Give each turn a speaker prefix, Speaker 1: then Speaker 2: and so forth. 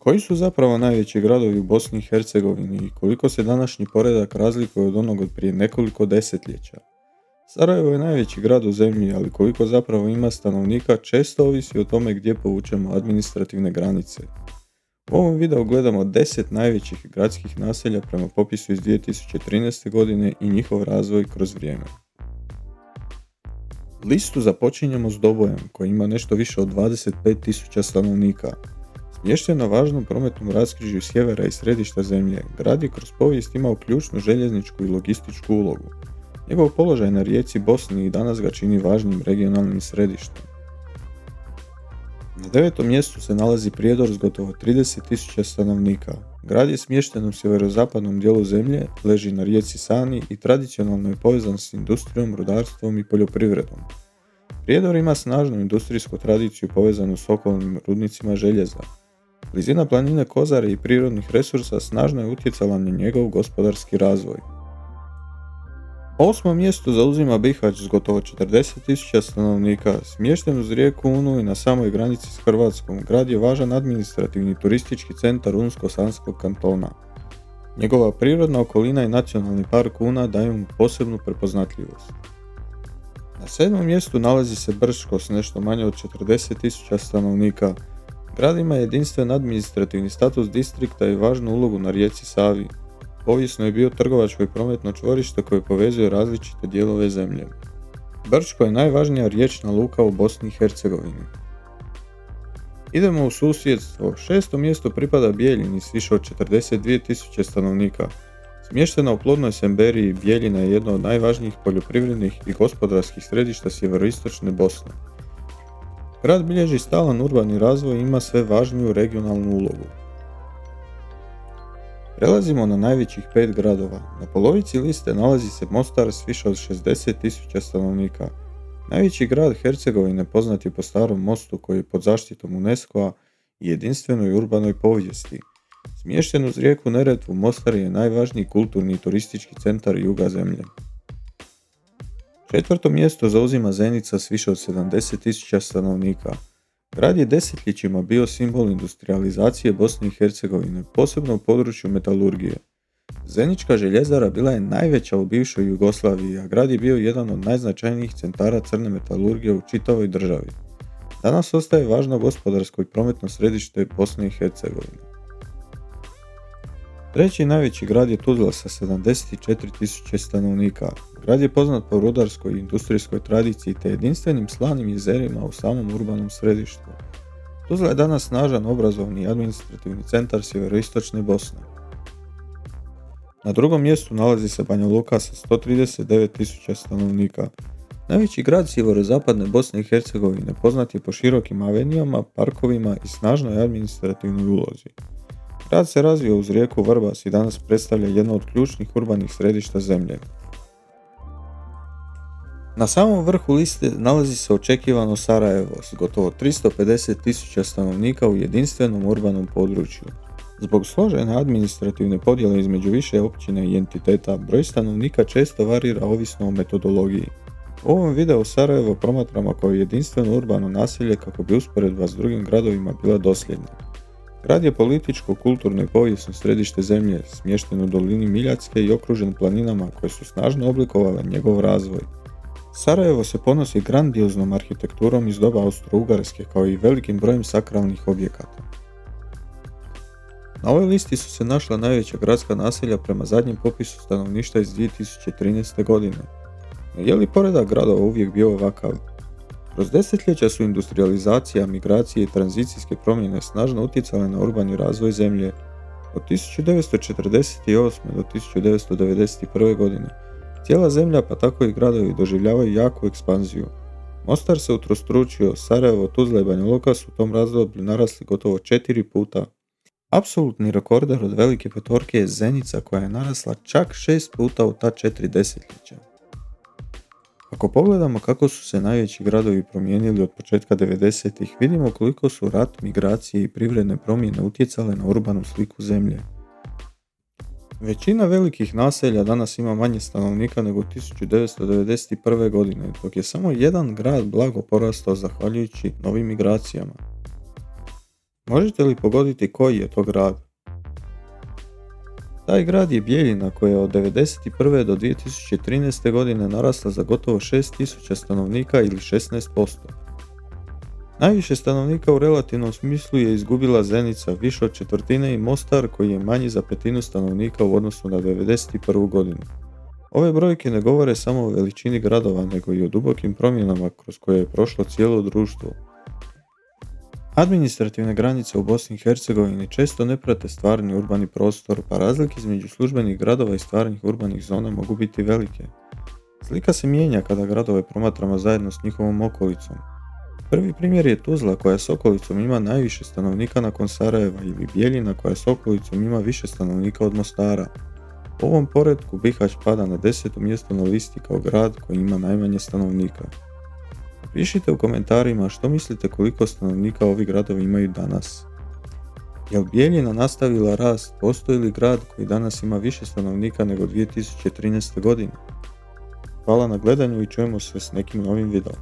Speaker 1: Koji su zapravo najveći gradovi u Bosni i Hercegovini i koliko se današnji poredak razlikuje od onog od prije nekoliko desetljeća? Sarajevo je najveći grad u zemlji, ali koliko zapravo ima stanovnika često ovisi o tome gdje povučemo administrativne granice. U ovom videu gledamo 10 najvećih gradskih naselja prema popisu iz 2013. godine i njihov razvoj kroz vrijeme. Listu započinjemo s Dobojem, koji ima nešto više od 25.000 stanovnika. Smješten na važnom prometnom raskrižju sjevera i središta zemlje, grad je kroz povijest imao ključnu željezničku i logističku ulogu. Njegov položaj na rijeci Bosni i danas ga čini važnim regionalnim središtem. Na 9. mjestu se nalazi Prijedor s gotovo 30.000 stanovnika. Grad je smješten u sjeverozapadnom dijelu zemlje, leži na rijeci Sani i tradicionalno je povezan s industrijom, rudarstvom i poljoprivredom. Prijedor ima snažnu industrijsku tradiciju povezanu s okolnim rudnicima željeza. Blizina planine Kozare i prirodnih resursa snažno je utjecala na njegov gospodarski razvoj. 8. mjesto zauzima Bihać s gotovo 40.000 stanovnika, smješten uz rijeku Unu i na samoj granici s Hrvatskom. Grad je važan administrativni i turistički centar Unsko-Sanskog kantona. Njegova prirodna okolina i nacionalni park Una daju mu posebnu prepoznatljivost. Na 7. mjestu nalazi se Brčko s nešto manje od 40.000 stanovnika. Grad ima jedinstven administrativni status distrikta i važnu ulogu na rijeci Savi. Povijesno je bio trgovačko i prometno čvorište koje povezuje različite dijelove zemlje. Brčko je najvažnija riječna luka u Bosni i Hercegovini. Idemo u susjedstvo. 6. mjesto pripada Bijeljini s više od 42.000 stanovnika. Smještena u plodnoj Semberiji, Bijeljina je jedna od najvažnijih poljoprivrednih i gospodarskih središta sjeveroistočne Bosne. Grad bilježi stalan urbani razvoj i ima sve važniju regionalnu ulogu. Prelazimo na najvećih 5 gradova. Na polovici liste nalazi se Mostar s više od 60.000 stanovnika. Najveći grad Hercegovine poznat je po starom mostu koji je pod zaštitom UNESCO-a i jedinstvenoj urbanoj povijesti. Smješten uz rijeku Neretvu, Mostar je najvažniji kulturni i turistički centar juga zemlje. 4. mjesto zauzima Zenica s više od 70.000 stanovnika. Grad je desetljećima bio simbol industrijalizacije Bosne i Hercegovine, posebno u području metalurgije. Zenička željezara bila je najveća u bivšoj Jugoslaviji, a grad je bio jedan od najznačajnijih centara crne metalurgije u čitavoj državi. Danas ostaje važno gospodarsko i prometno središte Bosne i Hercegovine. 3. najveći grad je Tuzla sa 74.000 stanovnika. Grad je poznat po rudarskoj i industrijskoj tradiciji te jedinstvenim slanim jezerima u samom urbanom središtu. Tuzla je danas snažan obrazovni i administrativni centar sjeveroistočne Bosne. Na 2. mjestu nalazi se Banja Luka sa 139.000 stanovnika. Najveći grad sjeverozapadne Bosne i Hercegovine poznat je po širokim avenijama, parkovima i snažnoj administrativnoj ulozi. Grad se razvio uz rijeku Vrbas i danas predstavlja jedno od ključnih urbanih središta zemlje. Na samom vrhu liste nalazi se očekivano Sarajevo s gotovo 350.000 stanovnika u jedinstvenom urbanom području. Zbog složene administrativne podjele između više općine i entiteta, broj stanovnika često varira ovisno o metodologiji. U ovom videu Sarajevo promatramo kao jedinstveno urbano naselje kako bi usporedba s drugim gradovima bila dosljedna. Grad je političko, kulturno i povijesno središte zemlje, smješten u dolini Miljacke i okružen planinama koje su snažno oblikovale njegov razvoj. Sarajevo se ponosi grandioznom arhitekturom iz doba Austro-Ugarske kao i velikim brojem sakralnih objekata. Na ovoj listi su se našla najveća gradska naselja prema zadnjem popisu stanovništva iz 2013. godine. No je li poredak gradova uvijek bio ovakav? Kroz desetljeća su industrializacija, migracije i tranzicijske promjene snažno utjecale na urbani razvoj zemlje. Od 1948. do 1991. godine cijela zemlja pa tako i gradovi doživljavaju jaku ekspanziju. Mostar se utrostručio, Sarajevo, Tuzla i Banja Luka su u tom razdoblju narasli gotovo 4 puta. Apsolutni rekorder od velike petorke je Zenica koja je narasla čak 6 puta u ta 4 desetljeća. Ako pogledamo kako su se najveći gradovi promijenili od početka 90-ih, vidimo koliko su rat, migracije i privredne promjene utjecale na urbanu sliku zemlje. Većina velikih naselja danas ima manje stanovnika nego 1991. godine, dok je samo jedan grad blago porastao zahvaljujući novim migracijama. Možete li pogoditi koji je to grad? Taj grad je Bijeljina koja je od 1991. do 2013. godine narasla za gotovo 6000 stanovnika ili 16%. Najviše stanovnika u relativnom smislu je izgubila Zenica, više od četvrtine, i Mostar koji je manji za petinu stanovnika u odnosu na 1991. godinu. Ove brojke ne govore samo o veličini gradova, nego i o dubokim promjenama kroz koje je prošlo cijelo društvo. Administrativne granice u Bosni i Hercegovini često ne prate stvarni urbani prostor, pa razlike između službenih gradova i stvarnih urbanih zona mogu biti velike. Slika se mijenja kada gradove promatramo zajedno s njihovom okolicom. Prvi primjer je Tuzla koja s okolicom ima najviše stanovnika nakon Sarajeva, ili Bijeljina koja s okolicom ima više stanovnika od Mostara. U ovom poretku Bihać pada na 10. mjesto na listi kao grad koji ima najmanje stanovnika. Pišite u komentarima što mislite koliko stanovnika ovi gradovi imaju danas. Je li Bijeljina nastavila rast? Postoji li grad koji danas ima više stanovnika nego 2013. godine? Hvala na gledanju i čujemo se s nekim novim videom.